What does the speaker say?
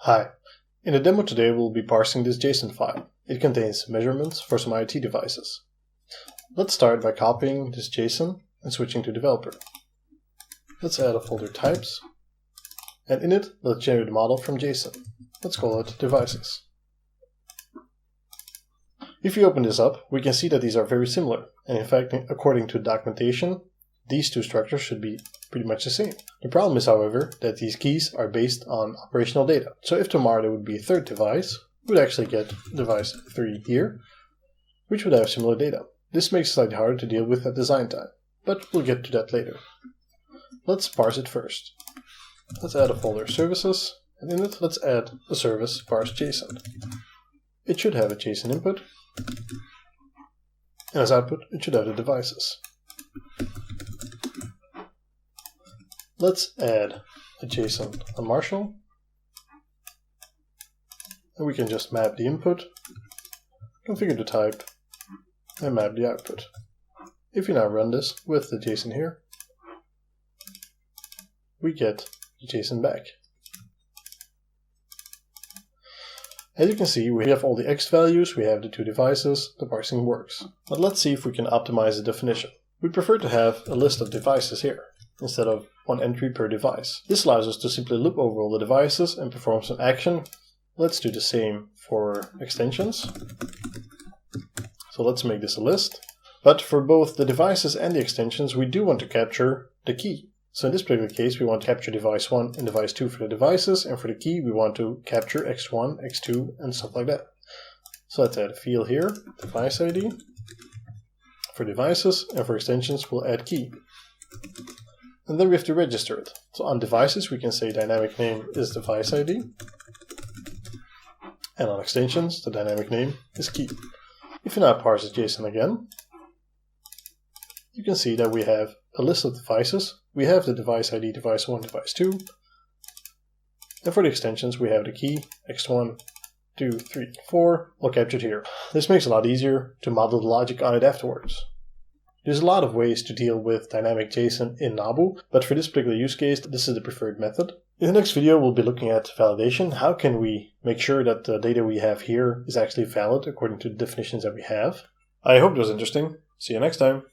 Hi, in the demo today we'll be parsing this JSON file. It contains measurements for some IoT devices. Let's start by copying this JSON and switching to developer. Let's add a folder types, and in it let's generate a model from JSON. Let's call it devices. If you open this up, we can see that these are very similar, and in fact, according to documentation, these two structures should be pretty much the same. The problem is, however, that these keys are based on operational data. So if tomorrow there would be a third device, we would actually get device 3 here, which would have similar data. This makes it slightly harder to deal with at design time, but we'll get to that later. Let's parse it first. Let's add a folder services, and in it let's add a service parse JSON. It should have a JSON input, and as output it should have the devices. Let's add a JSON on Marshall, and we can just map the input, configure the type, and map the output. If you now run this with the JSON here, we get the JSON back. As you can see, we have all the X values, we have the two devices, the parsing works. But let's see if we can optimize the definition. We prefer to have a list of devices here, instead of one entry per device. This allows us to simply loop over all the devices and perform some action. Let's do the same for extensions. So let's make this a list. But for both the devices and the extensions, we do want to capture the key. So in this particular case, we want to capture device 1 and device 2 for the devices, and for the key we want to capture x1, x2, and stuff like that. So let's add a field here, device ID. For devices, and for extensions we'll add key. And then we have to register it. So on devices we can say dynamic name is device ID. And on extensions the dynamic name is key. If you now parse the JSON again, you can see that we have a list of devices. We have the device ID device 1, device 2. And for the extensions we have the key x1, 2, 3, 4 all captured here. This makes it a lot easier to model the logic on it afterwards. There's a lot of ways to deal with dynamic JSON in Nabu, but for this particular use case, this is the preferred method. In the next video, we'll be looking at validation. How can we make sure that the data we have here is actually valid according to the definitions that we have? I hope it was interesting. See you next time.